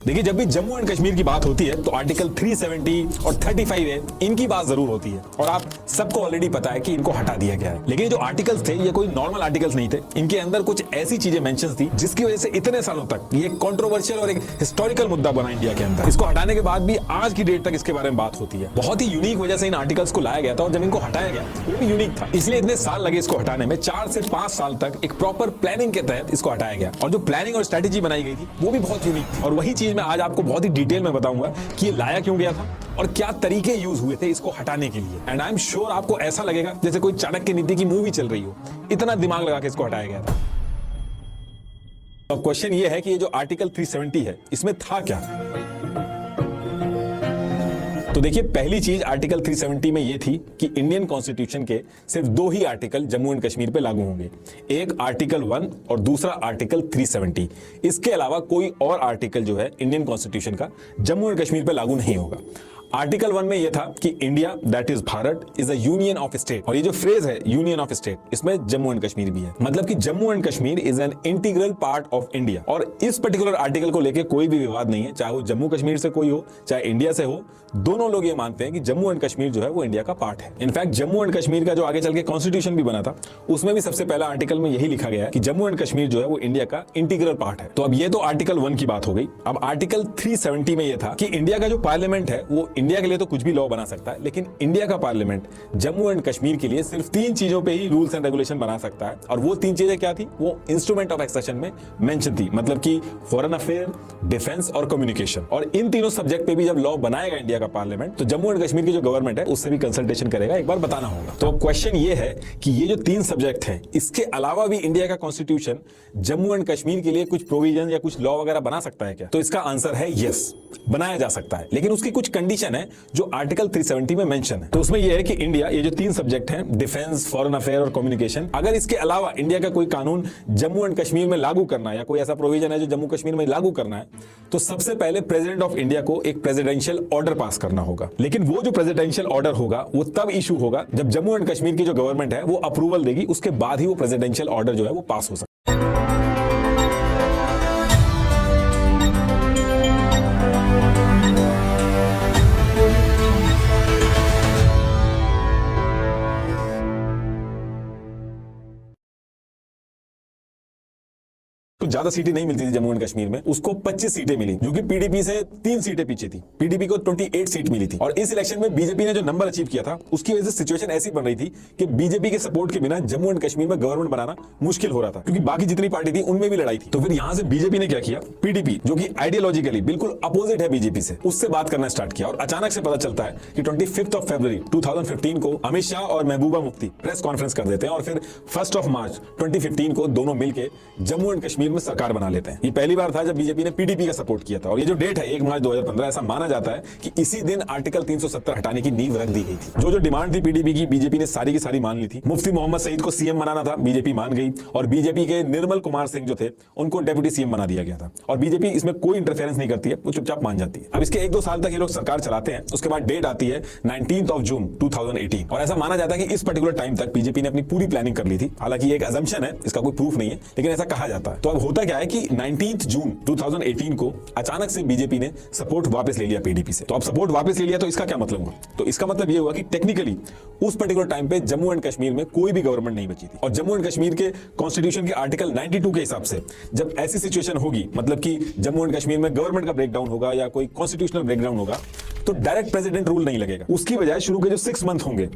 देखिए, जब भी जम्मू एंड कश्मीर की बात होती है तो आर्टिकल 370 और 35A इनकी बात जरूर होती है और आप सबको ऑलरेडी पता है कि इनको हटा दिया गया है। लेकिन जो आर्टिकल्स थे ये कोई नॉर्मल आर्टिकल्स नहीं थे, इनके अंदर कुछ ऐसी चीजें मेंशंस थी जिसकी वजह से इतने सालों तक ये कंट्रोवर्शियल और एक हिस्टोरिकल मुद्दा बना इंडिया के अंदर। इसको हटाने के बाद भी आज की डेट तक इसके बारे में बात होती है। बहुत ही यूनिक वजह से इन आर्टिकल्स को लाया गया था और जब इनको हटाया गया वो भी यूनिक था, इसलिए इतने साल लगे इसको हटाने में। 4 से 5 साल तक एक प्रॉपर प्लानिंग के तहत इसको हटाया गया और जो प्लानिंग और स्ट्रेटेजी बनाई गई थी वो भी बहुत यूनिक थी। और वही चीज मैं आज आपको बहुत ही डिटेल में बताऊंगा कि ये लाया क्यों गया था और क्या तरीके यूज हुए थे इसको हटाने के लिए। एंड आई एम श्योर आपको ऐसा लगेगा जैसे कोई चाणक्य नीति की मूवी चल रही हो, इतना दिमाग लगा के इसको हटाया गया था। अब क्वेश्चन ये है कि ये जो आर्टिकल 370 है इसमें था क्या। तो देखिए, पहली चीज आर्टिकल 370 में ये थी कि इंडियन कॉन्स्टिट्यूशन के सिर्फ 2 ही आर्टिकल जम्मू एंड कश्मीर पे लागू होंगे, एक आर्टिकल 1 और दूसरा आर्टिकल 370। इसके अलावा कोई और आर्टिकल जो है इंडियन कॉन्स्टिट्यूशन का जम्मू एंड कश्मीर पे लागू नहीं होगा। आर्टिकल 1 में यह था कि India that is Bharat is a union of state, और ये जो फ्रेज है यूनियन ऑफ स्टेट इसमें जम्मू एंड कश्मीर भी है, मतलब कि Jammu and Kashmir is an integral part of India. और इस पर्टिकुलर आर्टिकल को लेकर कोई भी विवाद नहीं है, चाहे वो जम्मू कश्मीर से कोई हो चाहे इंडिया से हो, दोनों लोग ये मानते हैं कि जम्मू एंड कश्मीर जो है वो इंडिया का पार्ट है। इनफैक्ट जम्मू एंड कश्मीर का जो आगे चल के कॉन्स्टिट्यूशन भी बना था उसमें भी सबसे पहला आर्टिकल में यही लिखा गया है कि जम्मू एंड कश्मीर जो है वो इंडिया का इंटीग्रल पार्ट है। तो अब ये तो आर्टिकल 1 की बात हो गई। अब आर्टिकल 370 में यह था कि इंडिया का जो पार्लियामेंट है वो इंडिया के लिए तो कुछ भी लॉ बना सकता है, लेकिन इंडिया का पार्लियामेंट जम्मू एंड कश्मीर के लिए सिर्फ 3 चीजों पे ही रूल्स एंड रेगुलेशन बना सकता है। और वो 3 चीजें क्या थी, वो इंस्ट्रूमेंट ऑफ एक्सेशन में मेंशन थी, मतलब कि फॉरेन अफेयर, डिफेंस और कम्युनिकेशन। और इन तीनों सब्जेक्ट पे भी जब लॉ बनाएगा इंडिया का पार्लियामेंट तो जम्मू एंड कश्मीर की जो गवर्नमेंट है उससे भी कंसल्टेशन करेगा, एक बार बताना होगा। तो क्वेश्चन ये है कि ये जो 3 सब्जेक्ट हैं इसके अलावा भी इंडिया का कॉन्स्टिट्यूशन जम्मू एंड कश्मीर के लिए कुछ प्रोविजन या कुछ लॉ वगैरह बना सकता है क्या? तो इसका आंसर है यस, बनाया जा सकता है, लेकिन उसकी कुछ कंडीशन है जो आर्टिकल 370 में मेंशन है। तो उसमें यह है कि इंडिया, ये जो 3 सब्जेक्ट हैं डिफेंस, फॉरेन अफेयर और कम्युनिकेशन, अगर इसके अलावा इंडिया का कोई कानून जम्मू एंड कश्मीर में लागू करना है या कोई ऐसा प्रोविजन है जो जम्मू कश्मीर में लागू करना है, तो सबसे पहले प्रेसिडेंट ऑफ इंडिया को एक प्रेसिडेंशियल ऑर्डर पास करना होगा। लेकिन वो जो प्रेसिडेंशियल ऑर्डर होगा वो तब इशू होगा जब जम्मू एंड कश्मीर की जो गवर्नमेंट है वो अप्रूवल देगी, उसके बाद ही वो प्रेसिडेंशियल ऑर्डर जो है वो पास हो सकता है। तो ज्यादा सीटें नहीं मिलती थी जम्मू एंड कश्मीर में, उसको 25 सीटें मिली जो कि पीडीपी से 3 सीटें पीछे थी। पीडीपी को 28 सीट मिली थी और इस इलेक्शन में बीजेपी ने जो नंबर अचीव किया था उसकी वजह से सिचुएशन ऐसी बन रही थी कि बीजेपी के सपोर्ट के बिना जम्मू एंड कश्मीर में गवर्नमेंट बनाना मुश्किल हो रहा था, क्योंकि बाकी जितनी पार्टी थी उनमें भी लड़ाई थी। तो फिर यहां से बीजेपी ने क्या किया, पीडीपी जो कि आइडियोलॉजिकली बिल्कुल अपोजिट है बीजेपी से, उससे बात करना स्टार्ट किया। और अचानक से पता चलता है कि 25 फरवरी 2015 को अमित शाह और महबूबा मुफ्ती प्रेस कॉन्फ्रेंस कर देते हैं और फिर 1 मार्च 2015 को दोनों मिलकर जम्मू एंड कश्मीर में सरकार बना लेते हैं। ये पहली बार था जब बीजेपी ने पीडीपी का सपोर्ट किया था। और ये जो डेट है 1 मार्च 2015, ऐसा माना जाता है कि इसी दिन आर्टिकल 370 हटाने की नींव रख दी गई थी। जो डिमांड थी पीडीपी की, बीजेपी ने सारी की सारी मान ली थी। मुफ्ती मोहम्मद सईद को सीएम बनाना था, बीजेपी मान गई, और बीजेपी के निर्मल कुमार सिंह जो थे उनको डेप्यूटी सीएम बना दिया गया था। और बीजेपी इसमें कोई इंटरफेरेंस नहीं करती है, वो चुपचाप मान जाती है। अब इसके 1-2 साल तक ये लोग सरकार चलाते हैं, उसके बाद डेट आती है 19 जून 2018, और ऐसा माना जाता है कि इस पर्टिकुलर टाइम तक बीजेपी ने अपनी पूरी प्लानिंग कर ली थी। हालांकि ये एक अजम्पशन है, इसका कोई प्रूफ नहीं है, लेकिन ऐसा कहा जाता है। तो अब होता क्या है कि 19 जून 2018 को अचानक से बीजेपी ने सपोर्ट वापस ले लिया पीडीपी से। तो अब सपोर्ट वापस ले लिया तो इसका क्या मतलब हुआ? तो इसका मतलब ये हुआ कि टेक्निकली उस पर्टिकुलर टाइम पे जम्मू एंड कश्मीर में कोई भी गवर्नमेंट नहीं बची थी। और जम्मू एंड कश्मीर के कॉन्स्टिट्यूशन के आर्टिकल 92 के हिसाब से जब ऐसी सिचुएशन होगी, मतलब कि जम्मू एंड कश्मीर में गवर्नमेंट का ब्रेकडाउन होगा या कोई कॉन्स्टिट्यूशनल ब्रेकडाउन होगा, तो डायरेक्ट प्रेसिडेंट रूल नहीं लगेगा। उसकी बजाय शुरू के जो 6 मंथ होंगे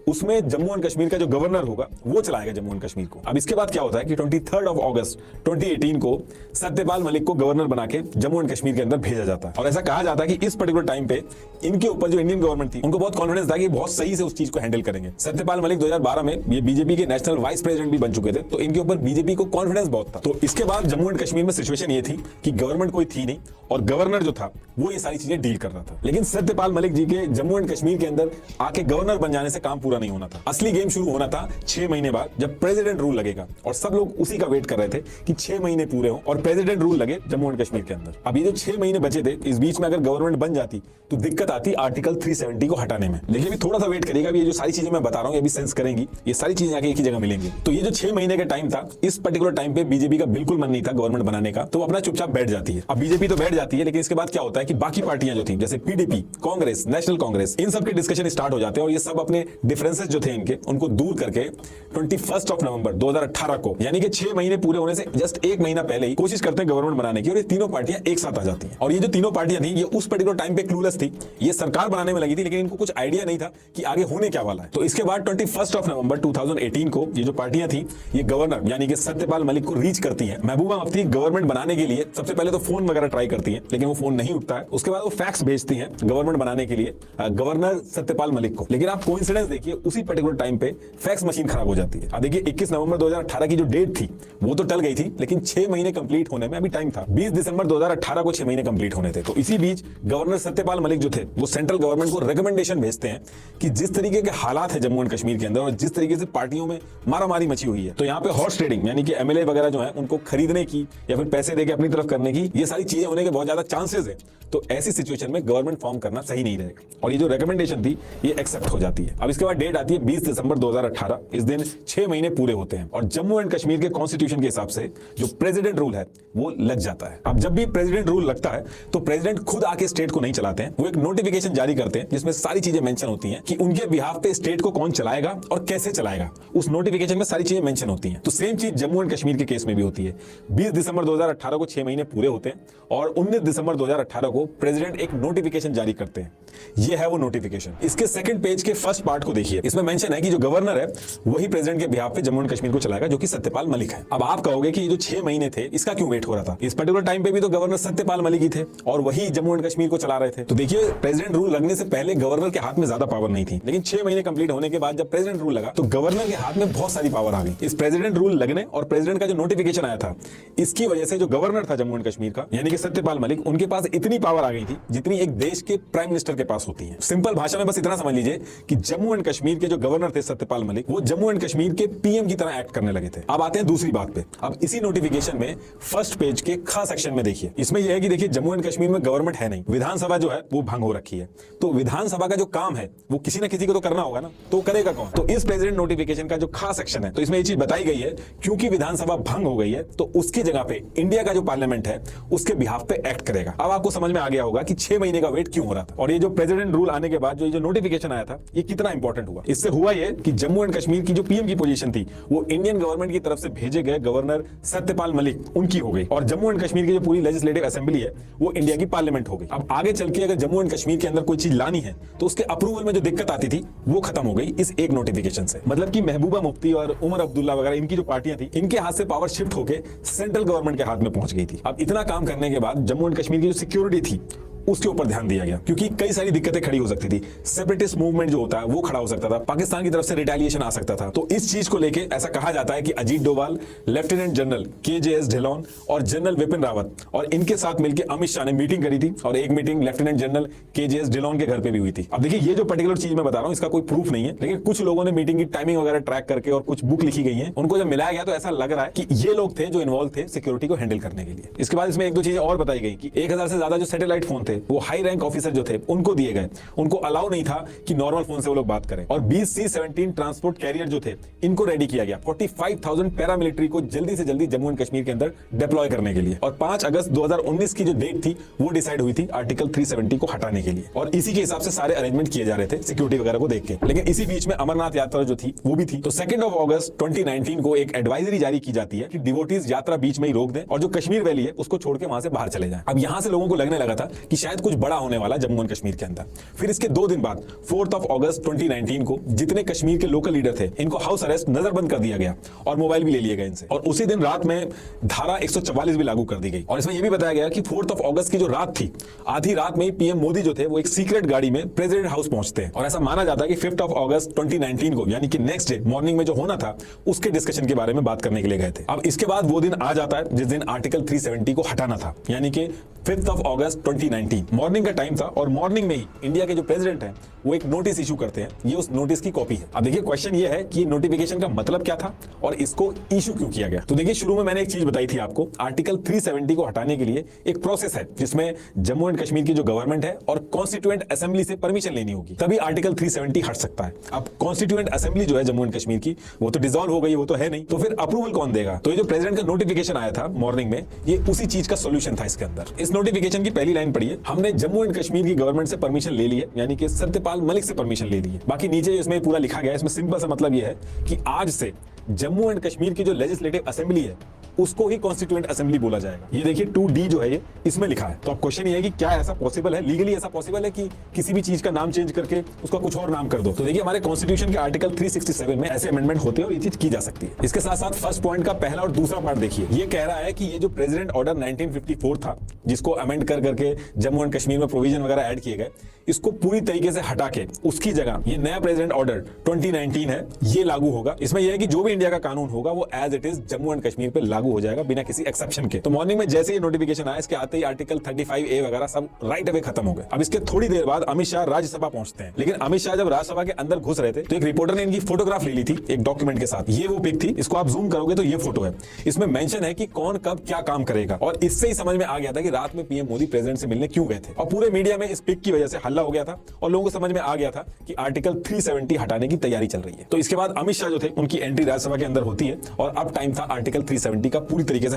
उसमें जम्मू एंड कश्मीर का जो गवर्नर होगा वो चलाएगा जम्मू एंड कश्मीर को। अब इसके बाद क्या होता है कि 23 अगस्त 2018 को सत्यपाल मलिक को गवर्नर बना के जम्मू एंड कश्मीर के अंदर भेजा जाता है। और ऐसा कहा जाता है कि इस पर्टिकुलर टाइम पे इनके ऊपर जो इंडियन गवर्नमेंट थी उनको बहुत कॉन्फिडेंस था कि बहुत सही से उस चीज को हैंडल करेंगे। सत्यपाल मलिक 2012 में ये बीजेपी के नेशनल वाइस प्रेसिडेंट भी बन चुके थे, तो इनके ऊपर बीजेपी को कॉन्फिडेंस बहुत था। तो इसके बाद जम्मू एंड कश्मीर में सिचुएशन ये थी कि गवर्नमेंट कोई थी नहीं और गवर्नर जो था वो ये सारी चीजें डील कर रहा था। लेकिन सत्यपाल मलिक जी के जम्मू एंड कश्मीर के अंदर आके गवर्नर बन जाने से काम पूरा पूरा नहीं होना था। असली गेम शुरू होना था 6 महीने बाद, जब प्रेसिडेंट रूल लगेगा, और सब लोग उसी का वेट कर रहे थे कि 6 महीने पूरे हो और प्रेसिडेंट रूल लगे जम्मू एंड कश्मीर के अंदर। अब ये जो 6 महीने बचे थे, इस बीच में अगर गवर्नमेंट बन जाती तो दिक्कत आती आर्टिकल 370 को हटाने में। लेकिन अभी थोड़ा सा वेट करिएगा, ये जो सारी चीजें मैं बता रहा हूँ ये भी सेंस करेंगी, ये सारी चीजें आके एक ही जगह मिलेंगी। तो ये जो 6 महीने का टाइम था, इस पर्टिकुलर टाइम पे बीजेपी का बिल्कुल मन नहीं था गवर्नमेंट बनाने का, तो वो अपना चुपचाप बैठ जाती है। अब बीजेपी तो बैठ जाती है, लेकिन इसके बाद क्या होता है कि बाकी पार्टियां जो थी, जैसे पीडीपी, कांग्रेस, नेशनल कांग्रेस, इन सब के डिस्कशन स्टार्ट हो जाते हैं और ये सब अपने डिफरेंसेस जो थे इनके, उनको दूर करके 21 नवंबर 2018 को, यानी कि 6 महीने पूरे होने से जस्ट 1 महीना पहले ही कोशिश करते हैं गवर्नमेंट बनाने की, और ये तीनों पार्टियां एक साथ आ जाती हैं। और ये जो तीनों पार्टियां थी, ये उस पर्टिकुलर टाइम पे क्लूलेस थी, ये सरकार बनाने में लगी थी, लेकिन इनको कुछ आइडिया नहीं था कि आगे होने क्या वाला है। तो इसके बाद 21 नवंबर 2018 को ये जो पार्टियां थी, ये गवर्नर यानी कि सत्यपाल मलिक को रीच करती हैं। महबूबा मुफ्ती गवर्नमेंट बनाने के लिए सबसे पहले तो फोन वगैरह ट्राई करती हैं, लेकिन वो फोन नहीं उठता है। उसके बाद वो फैक्स भेजती हैं गवर्नमेंट बनाने के लिए गवर्नर सत्यपाल मलिक को, लेकिन आप कोइंसिडेंस देखिए, उसी पर्टिकुलर टाइम पे फैक्स मशीन खराब हो जाती है। अब देखिए 21 नवंबर 2018 की जो डेट थी वो तो टल गई थी, लेकिन 6 महीने कंप्लीट होने में अभी टाइम था। 20 दिसंबर 2018 को 6 महीने कंप्लीट होने थे। तो इसी बीच गवर्नर सत्यपाल मलिक जो थे, वो सेंट्रल गवर्नमेंट को रिकमेंडेशन भेजते हैं कि जिस तरीके के हालात है जम्मू एंड कश्मीर के अंदर और जिस तरीके से पार्टियों में मारामारी मची हुई है, तो यहाँ पे हॉर्स ट्रेडिंग यानी कि एमएलए वगैरह जो है उनको खरीदने की या फिर पैसे देके अपनी तरफ करने की, ये सारी चीजें होने के बहुत ज्यादा चांसेस है। तो ऐसी सिचुएशन में गवर्नमेंट फॉर्म करना सही नहीं रहेगा, और ये जो रिकमेंडेशन थी ये एक्सेप्ट हो जाती है। अब इसके बाद डेट आती है 20 दिसंबर 2018। इस दिन 6 महीने पूरे होते हैं और जम्मू एंड कश्मीर के कॉन्स्टिट्यूशन के हिसाब से जो प्रेसिडेंट रूल है वो लग जाता है। अब जब भी प्रेसिडेंट रूल लगता है तो प्रेसिडेंट खुद आके स्टेट को नहीं चलाते हैं, वो एक नोटिफिकेशन जारी करते हैं जिसमें सारी चीजें मेंशन होती हैं कि उनके बिहाफ पे स्टेट को कौन चलाएगा और कैसे चलाएगा। उस नोटिफिकेशन में सारी चीजें मेंशन होती हैं। तो सेम चीज जम्मू एंड कश्मीर के केस में भी होती है। 20 दिसंबर 2018 को 6 महीने पूरे होते हैं और 19 दिसंबर 2018 को प्रेसिडेंट एक नोटिफिकेशन जारी करते हैं। ये है वो नोटिफिकेशन। इसके सेकंड पेज के फर्स्ट पार्ट को देखिए, इसमें मेंशन है कि जो गवर्नर है वही प्रेसिडेंट के बिहाफ पे जम्मू एंड कश्मीर को चलाएगा, जो कि सत्यपाल मलिक है। अब आप कहोगे कि ये जो 6 महीने थे इसका क्यों वेट हो रहा था? इस पर्टिकुलर टाइम पे भी तो गवर्नर सत्यपाल मलिक ही थे और वही जम्मू एंड कश्मीर को चला रहे थे। तो देखिए, प्रेसिडेंट रूल लगने से पहले गवर्नर के हाथ में ज्यादा पावर नहीं थी, लेकिन 6 महीने कंप्लीट होने के बाद जब प्रेसिडेंट रूल लगा तो गवर्नर के हाथ में बहुत सारी पावर आ गई। इस प्रेसिडेंट रूल लगने और प्रेसिडेंट का जो नोटिफिकेशन आया था, इसकी वजह से जो गवर्नर था जम्मू एंड कश्मीर का यानी कि सत्यपाल मलिक, उनके पास इतनी पावर आ गई थी जितनी एक देश के प्राइम मिनिस्टर के पास होती है। सिंपल भाषा में बस इतना समझ लीजिए कि जम्मू एंड कश्मीर के जो गवर्नर थे सत्यपाल मलिक, वो जम्मू एंड कश्मीर के पीएम की तरह एक्ट करने लगे थे। अब आते हैं दूसरी बात पे। अब इसी नोटिफिकेशन में फर्स्ट पेज के खास सेक्शन में देखिए, इसमें यह है कि देखिए जम्मू एंड कश्मीर में गवर्नमेंट है नहीं, विधानसभा जो है वो भंग हो रखी है। तो विधानसभा का जो काम है वो किसी ना किसी को तो करना होगा ना, तो करेगा कौन? तो इस प्रेसिडेंट नोटिफिकेशन का जो खास सेक्शन है, तो इसमें ये चीज बताई गई है क्योंकि विधानसभा भंग हो गई है तो उसकी जगह पे इंडिया का जो पार्लियामेंट है उसके बिहाफ पे एक्ट करेगा। अब आपको समझ में आ गया होगा कि 6 महीने का वेट क्यों हो रहा था और ये जो प्रेसिडेंट रूल आने के बाद जो नोटिफिकेशन आया था ये कितना इंपॉर्टेंट हुआ। इससे हुआ ये कि जम्मू एंड कश्मीर की जो पीएम की पोजीशन थी वो इंडियन गवर्नमेंट की तरफ से भेजे गए गवर्नर सत्यपाल मलिक उनकी हो गई और जम्मू एंड कश्मीर की जो पूरी लेजिस्लेटिव असेंबली है वो इंडिया की पार्लियामेंट हो गई। अब आगे चल के अगर जम्मू एंड कश्मीर के अंदर कोई चीज लानी है तो उसके अप्रूवल में जो दिक्कत आती थी वो खत्म हो गई इस एक नोटिफिकेशन से। मतलब कि महबूबा मुफ्ती और उमर अब्दुल्ला वगैरह इनकी जो पार्टियां थी, इनके हाथ से पावर शिफ्ट होकर सेंट्रल गवर्नमेंट के हाथ में पहुंच गई थी। अब इतना काम करने के बाद जम्मू एंड कश्मीर की जो सिक्योरिटी थी उसके ऊपर ध्यान दिया गया क्योंकि कई सारी दिक्कतें खड़ी हो सकती थी। सेपरेटिस्ट मूवमेंट जो होता है वो खड़ा हो सकता था, पाकिस्तान की तरफ से रिटेलिएशन आ सकता था। तो इस चीज को लेके ऐसा कहा जाता है कि Ajit Doval, lieutenant general KJS Dhillon और जनरल विपिन रावत और इनके साथ मिलकर अमित शाह ने मीटिंग करी थी और एक meeting lieutenant general KJS Dhillon के घर पे भी हुई थी। अब देखिए, ये जो पर्टिकुलर चीज मैं बता रहा हूँ इसका कोई प्रूफ नहीं है, लेकिन कुछ लोगों ने मीटिंग की टाइमिंग वगैरह ट्रैक करके और कुछ बुक लिखी गई है, उनको जब मिलाया गया तो ऐसा लग रहा है कि ये लोग थे जो इन्वॉल्व थे सिक्योरिटी को हैंडल करने के लिए। इसके बाद इसमें एक दो चीजें और बताई गई कि 1000 से ज्यादा जो सैटेलाइट फोन थे वो हाई रैंक ऑफिसर जो थे उनको दिए गए, उनको अलाउ नहीं था कि नॉर्मल फोन से वो लोग बात करें। और 20 C-17 ट्रांसपोर्ट कैरियर जो थे इनको रेडी किया गया 45,000 पैरामिलिट्री को जल्दी से जल्दी जम्मू एंड कश्मीर के अंदर डिप्लॉय करने के लिए। और 5 अगस्त 2019 की जो डेट थी वो डिसाइड हुई थी आर्टिकल 370 को हटाने के लिए और इसी के हिसाब से सारे अरेंजमेंट किए जा रहे थे सिक्योरिटी वगैरह को देख के। लेकिन इसी बीच में अमरनाथ यात्रा जो थी वो भी थी। तो 2 अगस्त 2019 को एक एडवाइजरी जारी की जाती है कि डिवोटीज यात्रा बीच में ही रोक दें और जो कश्मीर वैली है उसको छोड़ के वहां से बाहर चले जाएं। अब यहां से लोगों को लगने लगा था कि शायद कुछ बड़ा होने वाला जम्मू एंड कश्मीर के अंदर। फिर इसके 2 दिन बाद 4 अगस्त 2019 को जितने कश्मीर के लोकल लीडर थे इनको हाउस अरेस्ट, नजरबंद कर दिया गया और मोबाइल भी ले लिए गए इनसे। और उसी दिन रात में धारा 144 भी लागू कर दी गई। और इसमें यह भी बताया गया कि 4 अगस्त की जो रात थी, आधी रात में ही पीएम मोदी जो थे वो एक सीक्रेट गाड़ी में प्रेसिडेंट हाउस पहुंचते हैं और ऐसा माना जाता है कि 5 अगस्त 2019 को यानी कि नेक्स्ट डे मॉर्निंग में जो होना था उसके डिस्कशन के बारे में बात करने के लिए गए थे। अब इसके बाद वो दिन आ जाता है जिस दिन आर्टिकल 370 को हटाना था, यानी कि 5 अगस्त 2019 17 मॉर्निंग का टाइम था और मॉर्निंग में ही इंडिया के जो प्रेसिडेंट हैं वो एक नोटिस इशू करते हैं। ये उस नोटिस की कॉपी है। अब देखिए क्वेश्चन ये है कि नोटिफिकेशन का मतलब क्या था और इसको इशू क्यों किया गया। तो देखिए शुरू में मैंने एक चीज बताई थी आपको, आर्टिकल 370 को हटाने के लिए एक प्रोसेस है जिसमें जम्मू एंड कश्मीर की जो गवर्नमेंट है और कॉन्स्टिट्यूएंट असेंबली से परमिशन लेनी होगी, तभी आर्टिकल 370 हट सकता है। अब कॉन्स्टिट्यूएंट असेंबली जो है जम्मू एंड कश्मीर की वो तो डिसॉल्व हो गई, वो तो है नहीं, तो फिर अप्रूवल कौन देगा। तो ये जो प्रेसिडेंट का नोटिफिकेशन आया था मॉर्निंग में, ये उसी चीज का सोल्यूशन था इसके अंदर। इस नोटिफिकेशन की पहली लाइन पढ़िए, हमने जम्मू एंड कश्मीर की गवर्नमेंट से परमिशन ले ली है, यानी कि सत्यपाल मलिक से परमिशन ले ली है। बाकी नीचे इसमें पूरा लिखा गया है, इसमें सिंपल सा मतलब ये है कि आज से जम्मू एंड कश्मीर की जो लेजिस्लेटिव असेंबली है उसको ही कॉन्स्टिट्यूएंट असेंबली बोला जाएगा। ये देखिए 2D जो है ये इसमें लिखा है। तो अब क्वेश्चन ये है कि क्या ऐसा पॉसिबल है, लीगली ऐसा पॉसिबल है कि किसी भी चीज का नाम चेंज करके उसका कुछ और नाम कर दो। तो देखिए हमारे कॉन्स्टिट्यूशन के आर्टिकल 367 में ऐसे अमेंडमेंट होते हैं और ये चीज की जा सकती है। इसके साथ साथ फर्स्ट पॉइंट का पहला और दूसरा पार्ट देखिए, ये कह रहा है कि ये जो प्रेसिडेंट ऑर्डर 1954 था जिसको अमेंड कर करके जम्मू एंड कश्मीर में प्रोविजन वगैरह ऐड किए गए, इसको पूरी तरीके से हटा के उसकी जगह ये नया प्रेसिडेंट ऑर्डर 2019 है, ये लागू होगा। इसमें यह है कि जो भी इंडिया का कानून होगा वो as it is Jammu and Kashmir पे लागू हो जाएगा बिना किसी एक्सेप्शन के। तो मॉर्निंग में जैसे ये नोटिफिकेशन आया, इसके आते ही आर्टिकल 35A वगैरह सब राइट अवे खत्म हो गए। अब इसके थोड़ी देर बाद अमित शाह राज्यसभा पहुंचते हैं, लेकिन अमित शाह जब राज्यसभा के अंदर घुस रहे थे तो एक रिपोर्टर ने इनकी फोटोग्राफ ले ली थी एक डॉक्यूमेंट के साथ। ये वो पिक थी, इसको आप जूम करोगे तो ये फोटो है। इसमें मेंशन है कि कौन कब क्या काम करेगा और इससे ही समझ में आ गया था कि रात में पीएम मोदी प्रेसिडेंट से मिलने क्यों गए थे। और पूरे मीडिया में इस पिक की वजह से हल्ला हो गया था और लोगों को समझ में आ गया था कि आर्टिकल 370 हटाने की तैयारी चल रही है। तो इसके बाद अमित शाह जो थे उनकी एंट्री राज्यसभा के अंदर होती है और अब टाइम था आर्टिकल 370 का पूरी तरीके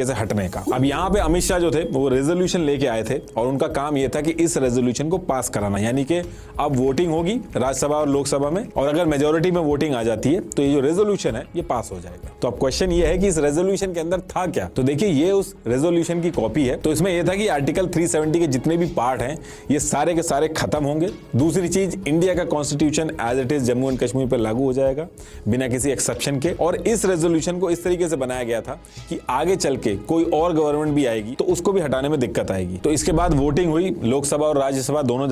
से हटने का। अब यहाँ पे अमित शाह जो थे वो रेजोल्यूशन लेके आए थे और उनका काम ये था कि इस रेजोल्यूशन को पास कराना, यानी कि अब वोटिंग होगी राज्यसभा और लोकसभा में और अगर मेजोरिटी में वोटिंग आ जाती है तो ये जो रेजोल्यूशन है ये पास हो जाएगा। तो अब क्वेश्चन ये है कि इस रेजोल्यूशन के अंदर था क्या। तो देखिए ये उस रेजोल्यूशन की कॉपी है। तो इसमें यह था कि आर्टिकल 370 के जितने भी पार्ट हैं ये सारे के सारे खत्म होंगे। दूसरी चीज, इंडिया का constitution as it is Jammu and Kashmir पर लागू हो जाएगा बिना किसी एक्सेप्शन के। और इस रेजोल्यूशन को इस तरीके से बनाया गया था कि आगे चल के कोई और गवर्नमेंट भी आएगी तो उसको भी हटाने में दिक्कत आएगी। तो इसके बाद वोटिंग हुई लोकसभा और राज्यसभा दोनों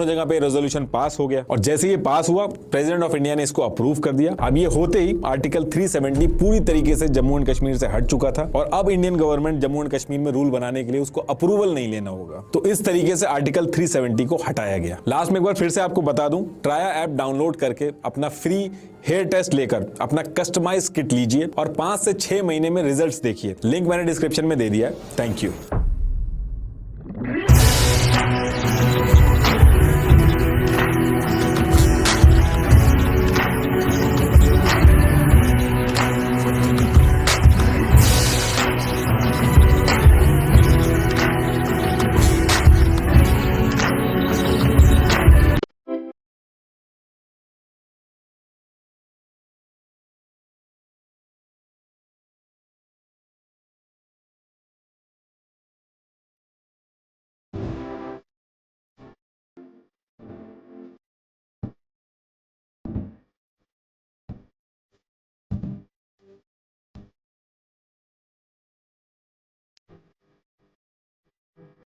जगह पे रेजोल्यूशन पास हो गया और जैसे ये पास हुआ प्रेसिडेंट ऑफ इंडिया ने इसको अप्रूव कर दिया। अब ये होते ही आर्टिकल 370 पूरी तरीके से जम्मू एंड कश्मीर से हट चुका था और अब Indian government Jammu and Kashmir में रूल बनाने के लिए उसको अप्रूवल नहीं लेना होगा। तो इस तरीके से आर्टिकल 370 को हटाया गया। लास्ट में एक बार फिर से आपको बता दूं, ट्राया ऐप डाउनलोड करके अपना फ्री हेयर टेस्ट लेकर अपना कस्टमाइज किट लीजिए और 5 से 6 महीने में रिजल्ट्स देखिए। लिंक मैंने डिस्क्रिप्शन में दे दिया है। Thank you.